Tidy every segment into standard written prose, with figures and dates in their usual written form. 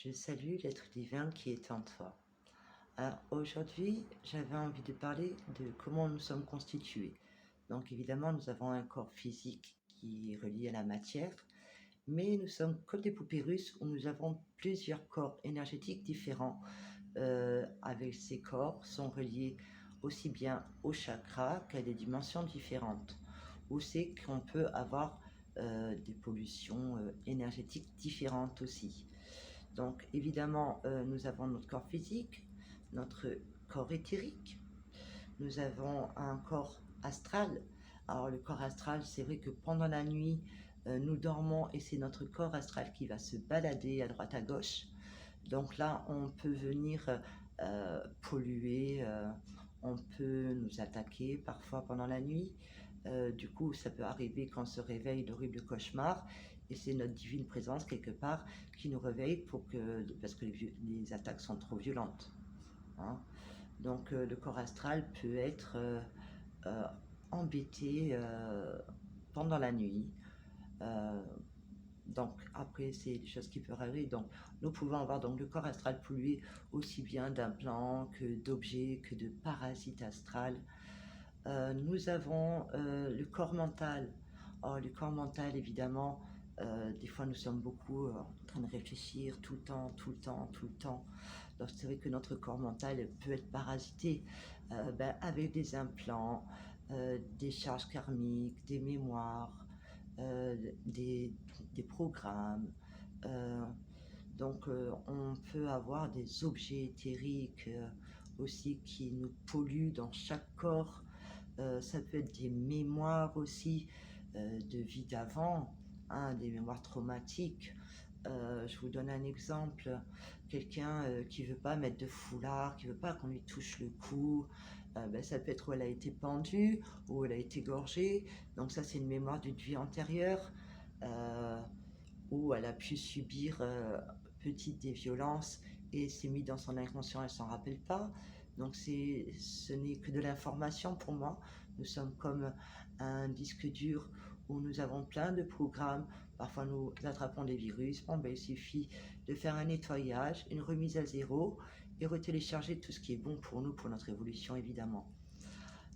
Je salue l'être divin qui est en toi. Alors aujourd'hui, j'avais envie de parler de comment nous sommes constitués. Donc évidemment, nous avons un corps physique qui est relié à la matière, mais nous sommes comme des poupées russes où nous avons plusieurs corps énergétiques différents. Avec ces corps sont reliés aussi bien au chakra qu'à des dimensions différentes. Où c'est qu'on peut avoir des pollutions énergétiques différentes aussi. Donc évidemment, nous avons notre corps physique, notre corps éthérique, nous avons un corps astral. Alors le corps astral, c'est vrai que pendant la nuit, nous dormons et c'est notre corps astral qui va se balader à droite à gauche. Donc là, on peut venir polluer, on peut nous attaquer parfois pendant la nuit. Du coup, ça peut arriver quand on se réveille d'horribles cauchemars et c'est notre divine présence quelque part qui nous réveille parce que les attaques sont trop violentes, hein. Donc le corps astral peut être euh, embêté pendant la nuit. Euh, donc après, c'est des choses qui peuvent arriver. Donc nous pouvons avoir donc le corps astral pollué aussi bien d'implants que d'objets, que de parasites astrales. Nous avons le corps mental. Oh, le corps mental, évidemment, des fois nous sommes beaucoup en train de réfléchir tout le temps, tout le temps, tout le temps. Donc c'est vrai que notre corps mental peut être parasité avec des implants, des charges karmiques, des mémoires, euh, des, des programmes. Euh, on peut avoir des objets éthériques aussi qui nous polluent dans chaque corps. Ça peut être des mémoires aussi de vie d'avant, hein, des mémoires traumatiques. Je vous donne un exemple, quelqu'un qui veut pas mettre de foulard, qui veut pas qu'on lui touche le cou, ça peut être où elle a été pendue, où elle a été gorgée, donc ça c'est une mémoire d'une vie antérieure, euh, où elle a pu subir petite des violences et c'est mis dans son inconscient, elle s'en rappelle pas. Donc ce n'est que de l'information pour moi. Nous sommes comme un disque dur où nous avons plein de programmes. Parfois nous attrapons des virus. Bon, il suffit de faire un nettoyage, une remise à zéro et retélécharger tout ce qui est bon pour nous, pour notre évolution évidemment.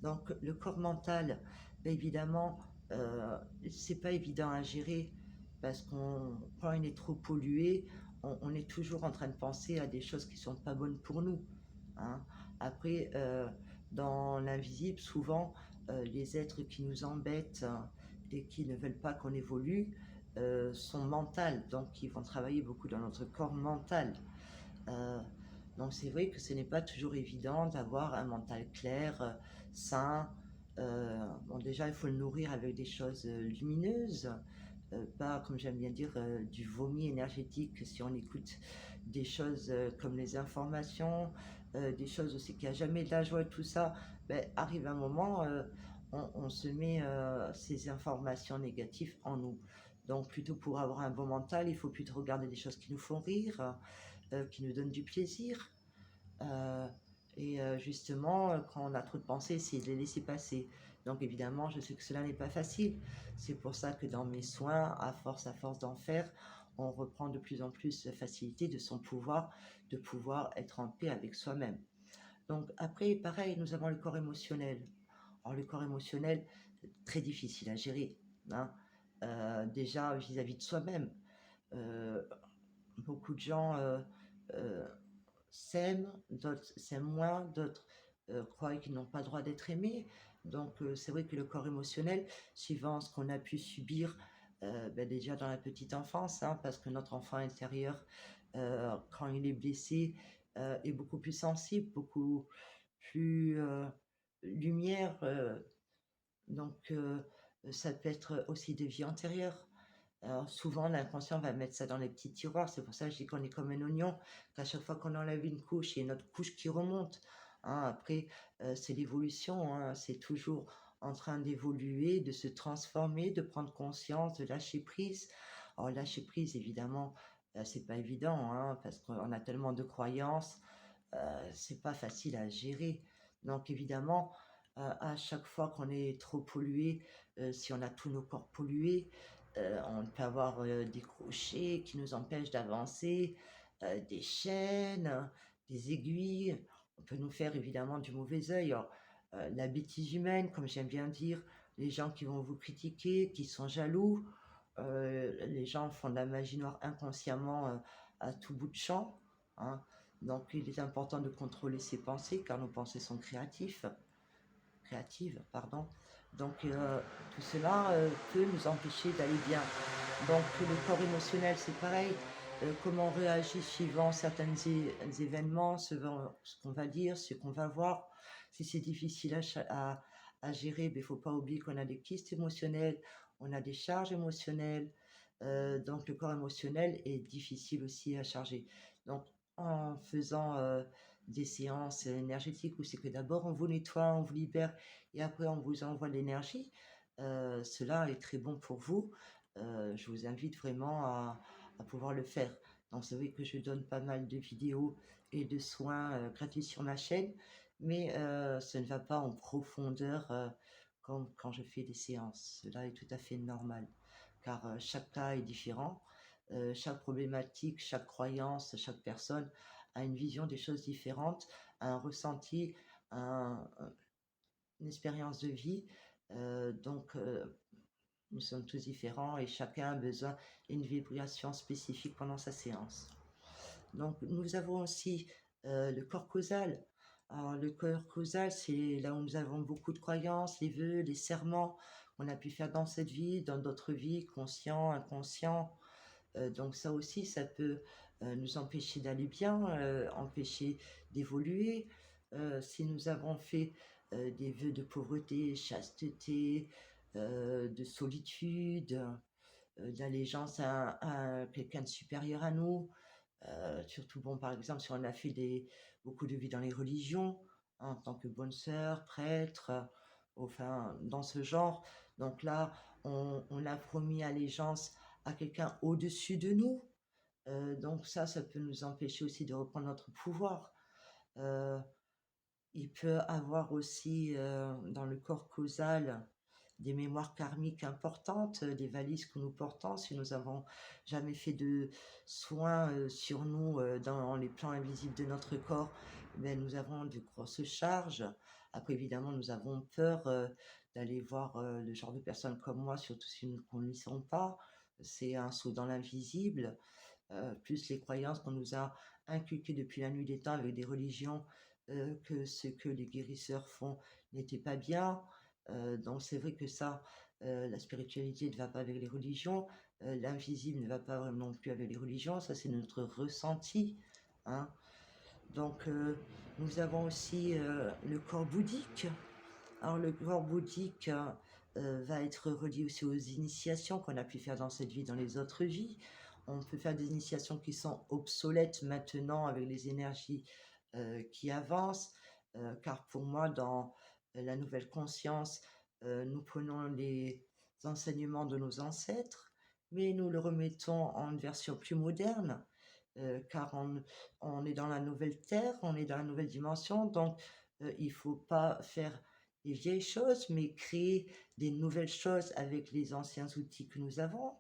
Donc le corps mental, évidemment, c'est pas évident à gérer parce qu'on quand il est trop pollué, on est toujours en train de penser à des choses qui sont pas bonnes pour nous, hein. Après, dans l'invisible, souvent, les êtres qui nous embêtent et qui ne veulent pas qu'on évolue sont mentales, donc ils vont travailler beaucoup dans notre corps mental. Euh, donc c'est vrai que ce n'est pas toujours évident d'avoir un mental clair, sain. Bon, déjà, il faut le nourrir avec des choses lumineuses, pas, comme j'aime bien dire, du vomi énergétique. Si on écoute des choses comme les informations, des choses aussi qui a jamais de la joie et tout ça, arrive un moment, on se met ces informations négatives en nous. Donc plutôt pour avoir un bon mental, il faut plutôt regarder des choses qui nous font rire, qui nous donnent du plaisir. Euh, Justement, quand on a trop de pensées, c'est de les laisser passer. Donc évidemment, je sais que cela n'est pas facile. C'est pour ça que dans mes soins, à force d'en faire, on reprend de plus en plus facilité de son pouvoir, de pouvoir être en paix avec soi-même. Donc après, pareil, nous avons le corps émotionnel. Alors le corps émotionnel, très difficile à gérer, hein. Déjà vis-à-vis de soi-même. Euh, Beaucoup de gens euh, s'aiment, d'autres s'aiment moins, d'autres croient qu'ils n'ont pas le droit d'être aimés. Donc c'est vrai que le corps émotionnel, suivant ce qu'on a pu subir déjà dans la petite enfance, hein, parce que notre enfant intérieur, quand il est blessé, est beaucoup plus sensible, beaucoup plus lumière. Donc ça peut être aussi des vies antérieures. Alors souvent, l'inconscient va mettre ça dans les petits tiroirs. C'est pour ça que je dis qu'on est comme un oignon, qu'à chaque fois qu'on enlève une couche, il y a une autre couche qui remonte, hein. Après, c'est l'évolution, hein. C'est toujours en train d'évoluer, de se transformer, de prendre conscience, de lâcher prise. Alors lâcher prise, évidemment, c'est pas évident, hein, parce qu'on a tellement de croyances, c'est pas facile à gérer. Donc évidemment, à chaque fois qu'on est trop pollué, si on a tous nos corps pollués, on peut avoir des crochets qui nous empêchent d'avancer. des chaînes, des aiguilles. On peut nous faire évidemment du mauvais œil. Alors, la bêtise humaine, comme j'aime bien dire, les gens qui vont vous critiquer, qui sont jaloux, les gens font de la magie noire inconsciemment à tout bout de champ, hein. Donc il est important de contrôler ses pensées car nos pensées sont créatives, pardon. Donc tout cela peut nous empêcher d'aller bien. Donc le corps émotionnel, c'est pareil. Comment on réagit suivant certains événements, ce qu'on va dire, ce qu'on va voir. Si c'est difficile à gérer, il ne faut pas oublier qu'on a des kystes émotionnels, on a des charges émotionnelles. Donc le corps émotionnel est difficile aussi à charger. Donc en faisant des séances énergétiques où c'est que d'abord on vous nettoie, on vous libère et après on vous envoie de l'énergie, cela est très bon pour vous. Je vous invite vraiment à pouvoir le faire. Donc c'est vrai que je donne pas mal de vidéos et de soins gratuits sur ma chaîne, mais ce ne va pas en profondeur comme quand je fais des séances. Cela est tout à fait normal, car chaque cas est différent, chaque problématique, chaque croyance, chaque personne a une vision des choses différentes, un ressenti, une expérience de vie. Donc, nous sommes tous différents et chacun a besoin d'une vibration spécifique pendant sa séance. Donc, nous avons aussi le corps causal. Alors, le corps causal, c'est là où nous avons beaucoup de croyances, les vœux, les serments qu'on a pu faire dans cette vie, dans d'autres vies, conscient, inconscient. Donc ça aussi, ça peut nous empêcher d'aller bien, empêcher d'évoluer. Si nous avons fait des vœux de pauvreté, chasteté, de solitude, d'allégeance à quelqu'un de supérieur à nous, surtout, bon, par exemple, si on a fait beaucoup de vie dans les religions, hein, en tant que bonne sœur, prêtre, enfin, dans ce genre. Donc là, on a promis allégeance à quelqu'un au-dessus de nous. Donc ça peut nous empêcher aussi de reprendre notre pouvoir. Euh, il peut avoir aussi dans le corps causal des mémoires karmiques importantes, des valises que nous portons. Si nous n'avons jamais fait de soins sur nous dans les plans invisibles de notre corps, ben, nous avons de grosses charges. Après, évidemment, nous avons peur d'aller voir le genre de personnes comme moi, surtout si nous ne connaissons pas. C'est un saut dans l'invisible, plus les croyances qu'on nous a inculquées depuis la nuit des temps avec des religions, que ce que les guérisseurs font n'était pas bien. Donc c'est vrai que ça, la spiritualité ne va pas avec les religions, l'invisible ne va pas vraiment non plus avec les religions, ça c'est notre ressenti, hein. Donc nous avons aussi le corps bouddhique. Alors le corps bouddhique va être relié aussi aux initiations qu'on a pu faire dans cette vie, dans les autres vies. On peut faire des initiations qui sont obsolètes maintenant avec les énergies qui avancent, car pour moi, dans la nouvelle conscience, nous prenons les enseignements de nos ancêtres, mais nous le remettons en une version plus moderne, car on est dans la nouvelle terre, on est dans la nouvelle dimension, donc il ne faut pas faire des vieilles choses, mais créer des nouvelles choses avec les anciens outils que nous avons,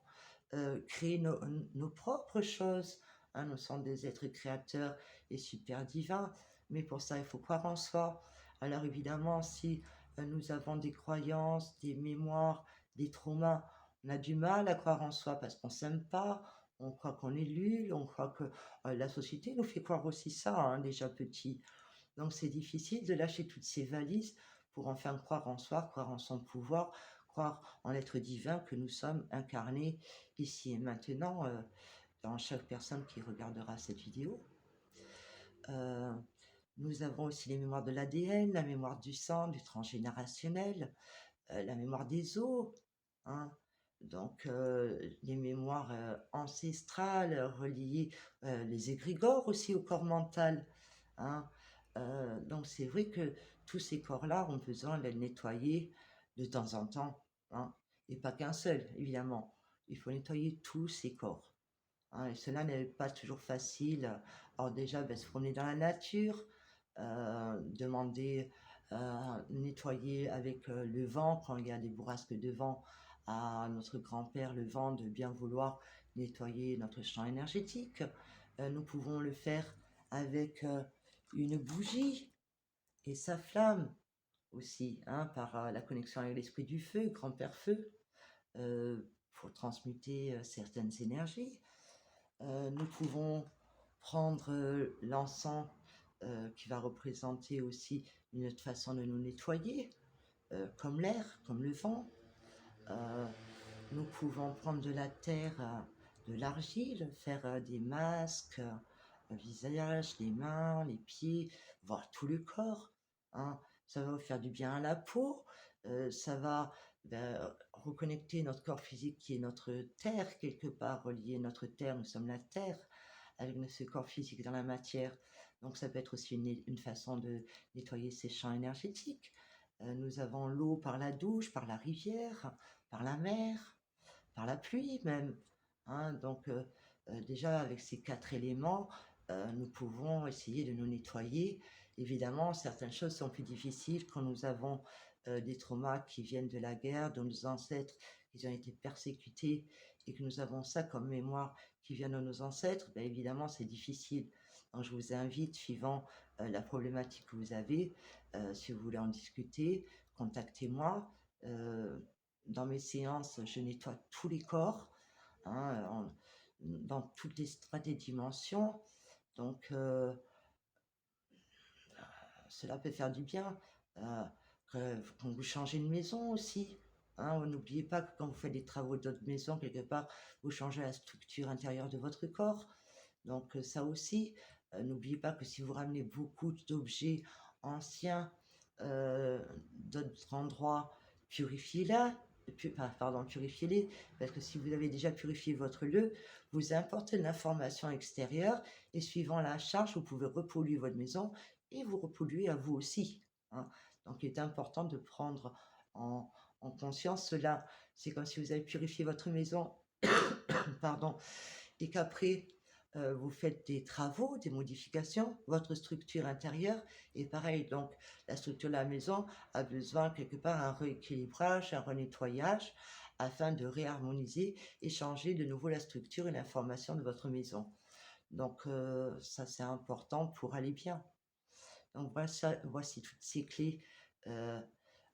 créer nos propres choses, hein. Nous sommes des êtres créateurs et super divins, mais pour ça, il faut croire en soi. Alors évidemment, si nous avons des croyances, des mémoires, des traumas, on a du mal à croire en soi parce qu'on s'aime pas, on croit qu'on est nul, on croit que la société nous fait croire aussi ça, hein, déjà petit. Donc c'est difficile de lâcher toutes ces valises pour enfin croire en soi, croire en son pouvoir, croire en l'être divin que nous sommes incarnés ici et maintenant dans chaque personne qui regardera cette vidéo. Euh, Nous avons aussi les mémoires de l'ADN, la mémoire du sang, du transgénérationnel, la mémoire des os, hein. Donc, les mémoires ancestrales reliées, les égrégores aussi au corps mental, hein. Donc, c'est vrai que tous ces corps-là ont besoin d'être nettoyés de temps en temps, hein. Et pas qu'un seul, évidemment. Il faut nettoyer tous ces corps, hein, et cela n'est pas toujours facile. Alors déjà, ben, se promener dans la nature, demander, nettoyer avec le vent, quand il y a des bourrasques de vent, à notre grand-père le vent de bien vouloir nettoyer notre champ énergétique. Nous pouvons le faire avec une bougie et sa flamme aussi, hein, par la connexion avec l'esprit du feu, grand-père feu, pour transmuter certaines énergies. Nous pouvons prendre l'encens qui va représenter aussi une autre façon de nous nettoyer, comme l'air, comme le vent. Euh, Nous pouvons prendre de la terre, de l'argile, faire des masques, le visage, les mains, les pieds, voire tout le corps, hein. Ça va vous faire du bien à la peau, ça va reconnecter notre corps physique qui est notre terre quelque part, relier notre terre, nous sommes la terre, avec ce corps physique dans la matière. Donc ça peut être aussi une façon de nettoyer ces champs énergétiques. Nous avons l'eau par la douche, par la rivière, par la mer, par la pluie même, hein. Donc déjà avec ces 4 éléments, nous pouvons essayer de nous nettoyer. Évidemment, certaines choses sont plus difficiles quand nous avons des traumas qui viennent de la guerre, de nos ancêtres, qui ont été persécutés et que nous avons ça comme mémoire qui vient de nos ancêtres. Bien évidemment, c'est difficile. Donc je vous invite, suivant la problématique que vous avez, si vous voulez en discuter, contactez-moi. Euh, dans mes séances, je nettoie tous les corps, hein, dans toutes les strates et dimensions. Donc, cela peut faire du bien. Quand vous changez de maison aussi, hein, n'oubliez pas que quand vous faites des travaux de votre maison, quelque part, vous changez la structure intérieure de votre corps. Donc, ça aussi, n'oubliez pas que si vous ramenez beaucoup d'objets anciens d'autres endroits, purifiez-la. Purifiez-les, parce que si vous avez déjà purifié votre lieu, vous importez de l'information extérieure et suivant la charge, vous pouvez repolluer votre maison et vous repolluer à vous aussi, hein. Donc, il est important de prendre en conscience cela. C'est comme si vous avez purifié votre maison, pardon, et qu'après, vous faites des travaux, des modifications, votre structure intérieure est pareil. Donc, la structure de la maison a besoin quelque part un rééquilibrage, un renettoyage, afin de réharmoniser et changer de nouveau la structure et l'information de votre maison. Donc, ça, c'est important pour aller bien. Donc, voici toutes ces clés. Euh,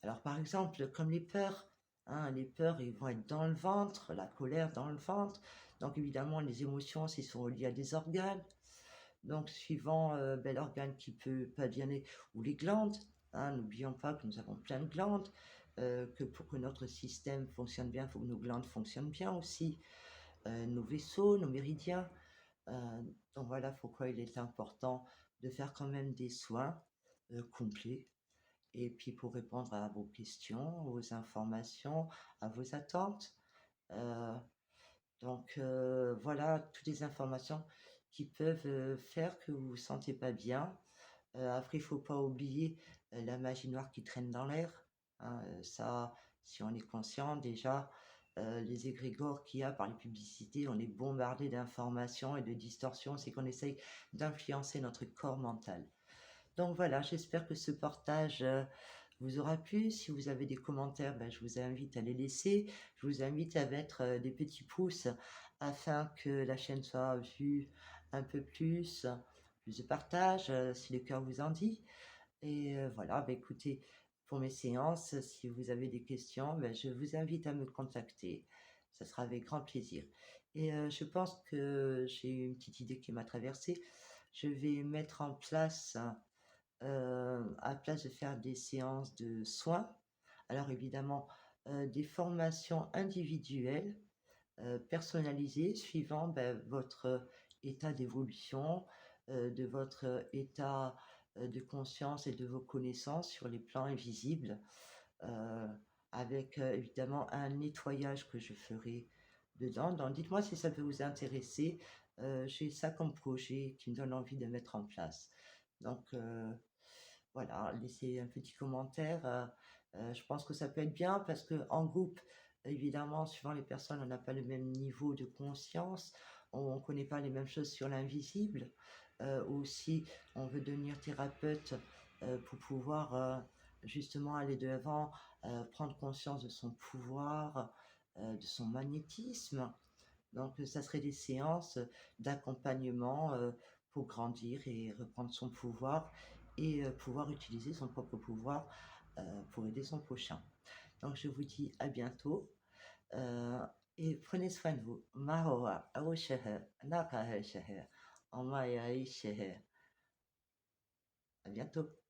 alors, par exemple, comme les peurs, hein, les peurs, ils vont être dans le ventre, la colère dans le ventre. Donc, évidemment, les émotions, s'ils sont reliés à des organes. Donc, suivant l'organe qui peut pas bien aller, ou les glandes, hein, n'oublions pas que nous avons plein de glandes, que pour que notre système fonctionne bien, il faut que nos glandes fonctionnent bien aussi, nos vaisseaux, nos méridiens. Euh, donc voilà pourquoi il est important de faire quand même des soins complets. Et puis pour répondre à vos questions, vos informations, à vos attentes. Euh, donc voilà toutes les informations qui peuvent faire que vous vous sentez pas bien. Après, il faut pas oublier la magie noire qui traîne dans l'air, hein. Ça, si on est conscient déjà, les égrégores qu'il y a par les publicités, on est bombardé d'informations et de distorsions, c'est qu'on essaye d'influencer notre corps mental. Donc voilà, j'espère que ce partage vous aura plu. Si vous avez des commentaires, ben, je vous invite à les laisser. Je vous invite à mettre des petits pouces afin que la chaîne soit vue un peu plus de partage, si le cœur vous en dit. Et voilà, ben, écoutez, pour mes séances, si vous avez des questions, ben, je vous invite à me contacter. Ça sera avec grand plaisir. Et je pense que j'ai une petite idée qui m'a traversée. Je vais mettre en place à place de faire des séances de soins. Alors évidemment, des formations individuelles, personnalisées, suivant votre état d'évolution, de votre état de conscience et de vos connaissances sur les plans invisibles, euh, avec évidemment un nettoyage que je ferai dedans. Donc dites-moi si ça peut vous intéresser. J'ai ça comme projet qui me donne envie de mettre en place. Donc voilà, laissez un petit commentaire. Je pense que ça peut être bien parce que en groupe, évidemment, suivant les personnes, on n'a pas le même niveau de conscience, on ne connaît pas les mêmes choses sur l'invisible. Aussi, on veut devenir thérapeute pour pouvoir justement aller de l'avant, prendre conscience de son pouvoir, de son magnétisme. Donc, ça serait des séances d'accompagnement pour grandir et reprendre son pouvoir et pouvoir utiliser son propre pouvoir pour aider son prochain. Donc, je vous dis à bientôt euh, et prenez soin de vous. Mahoa, aoshehe, nakahe shehe, amaya ishehe. À bientôt.